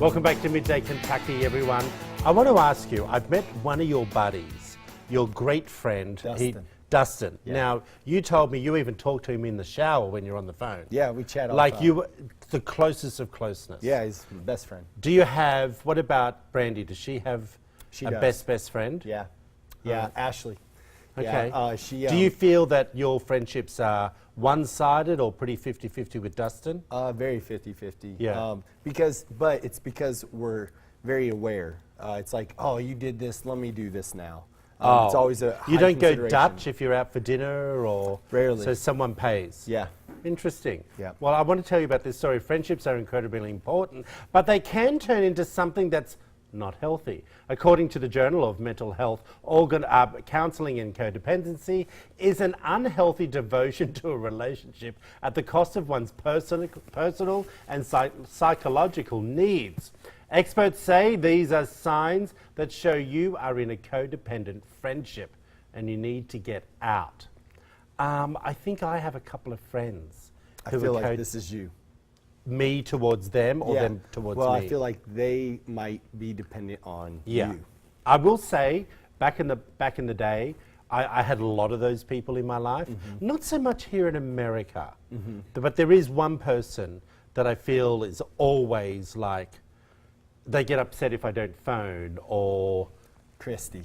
Welcome back to Midday Kentucky, everyone. I want to ask you, I've met one of your buddies, your great friend, Dustin. Yeah. Now, you told me you even talked to him in the shower when you're on the phone. Yeah, we chat all the Like time. you were the closest of closeness. Yeah, he's my best friend. Do you have, what about Brandy? Does she have She a does. best friend? Yeah. Yeah, Ashley. Okay. Yeah, Do you feel that your friendships are one-sided or pretty 50-50 with Dustin? very 50-50. Yeah. But it's because we're very aware. It's like, oh, you did this, let me do this now. It's always a You high don't go consideration. Dutch if you're out for dinner or... Rarely. So someone pays? Yeah. Interesting. Yeah. Well, I want to tell you about this story. Friendships are incredibly important, but they can turn into something that's not healthy. According to the Journal of Mental Health, counseling and codependency is an unhealthy devotion to a relationship at the cost of one's personal and psychological needs. Experts say these are signs that show you are in a codependent friendship and you need to get out. I think I have a couple of friends I who feel are like this is you. me towards them or them towards well, me. I feel like they might be dependent on you. I will say, back in the day, I had a lot of those people in my life. Mm-hmm. Not so much here in America, but there is one person that I feel is always like, they get upset if I don't phone or... Christy.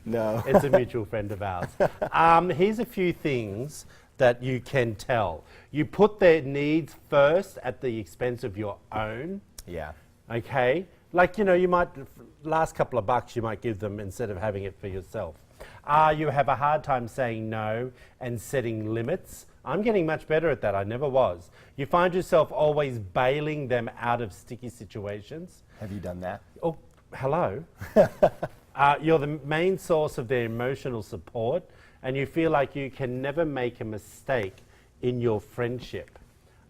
No. It's a mutual friend of ours. Here's a few things that you can tell. You put their needs first at the expense of your own. Yeah. Okay? Like, you know, you might, last couple of bucks you might give them instead of having it for yourself. You have a hard time saying no and setting limits. I'm getting much better at that. I never was. You find yourself always bailing them out of sticky situations. Have you done that? Oh, hello. You're the main source of their emotional support, and you feel like you can never make a mistake in your friendship.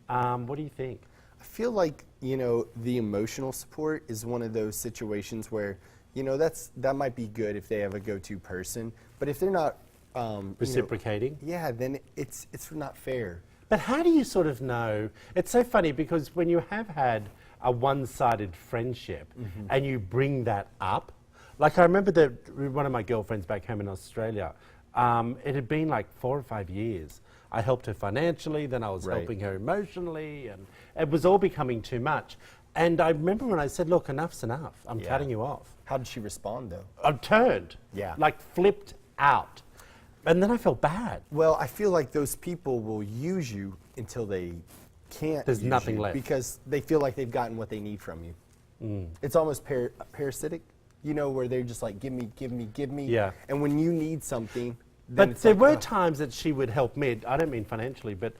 What do you think? I feel like, you know, the emotional support is one of those situations where, you know, that might be good if they have a go-to person, but if they're not Reciprocating? you know, yeah, then it's not fair. But how do you sort of know? It's so funny because when you have had a one-sided friendship and you bring that up, like I remember that one of my girlfriends back home in Australia, it had been like 4 or 5 years. I helped her financially, then I was helping her emotionally, and it was all becoming too much. And I remember when I said, look, enough's enough. I'm cutting you off. How did she respond, though? I turned. Yeah. Like flipped out. And then I felt bad. Well, I feel like those people will use you until they can't. There's use nothing you left. because they feel like they've gotten what they need from you. It's almost parasitic, you know, where they're just like, give me, give me, give me. Yeah. And when you need something, then But it's there like, were "Oh." times that she would help me. I don't mean financially, but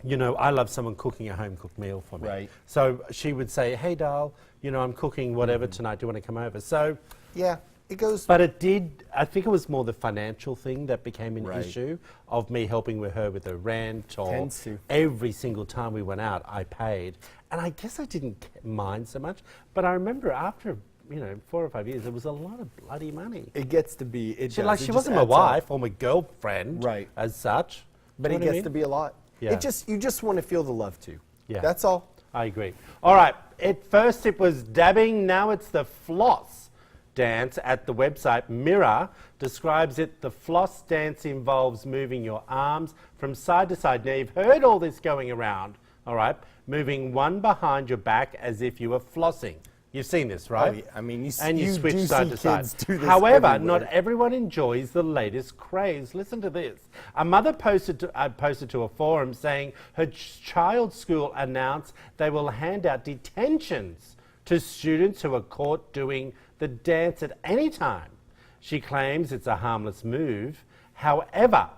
you know, I love someone cooking a home-cooked meal for me. Right. So she would say, hey, Dal, you know, I'm cooking whatever tonight. Do you want to come over? So, Yeah, it goes. but it did, I think it was more the financial thing that became an Right. issue of me helping with her with her rent or Tends to. every single time we went out, I paid. And I guess I didn't mind so much. But I remember after, you know, 4 or 5 years, it was a lot of bloody money. It gets to be. She wasn't my wife or my girlfriend, Right. as such. But Do you it know what I gets to mean? be a lot. Yeah. You just want to feel the love too. Yeah. That's all. I agree. All right. At first it was dabbing. Now it's the floss dance. At the website Mirror describes it. The floss dance involves moving your arms from side to side. Now you've heard all this going around. All right. Moving one behind your back as if you were flossing. You've seen this, right? Oh, yeah. I mean, and you switch do side see to side. kids do this However, everywhere. not everyone enjoys the latest craze. Listen to this. A mother posted to a forum saying her child's school announced they will hand out detentions to students who are caught doing the dance at any time. She claims it's a harmless move. However,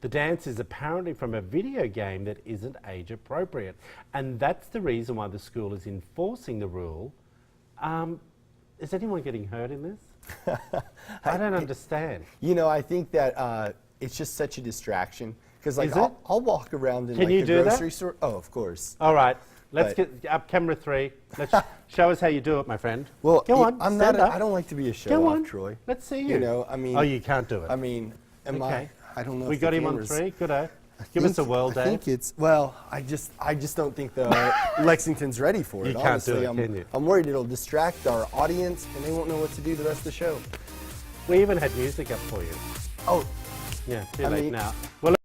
the dance is apparently from a video game that isn't age appropriate. And that's the reason why the school is enforcing the rule. Is anyone getting hurt in this? I don't understand. You know, I think that it's just such a distraction. Because like Is it? I'll walk around in Can like you the do that? grocery store. Oh, of course. All right, let's But- get up camera 3. Let's show us how you do it, my friend. Well, go on, I'm stand not. up. I don't like to be a Go show on, off, Troy. Let's see you. You know, I mean. Oh, you can't do it. I mean, am Okay. I don't know. We if got the him on cameras- 3. Good. Give us a whirl, Dave. I think it's, well, I just don't think the Lexington's ready for it. You can't do honestly. it, can you? I'm worried it'll distract our audience and they won't know what to do the rest of the show. We even had music up for you. Oh, Yeah, too I late mean- now. Well,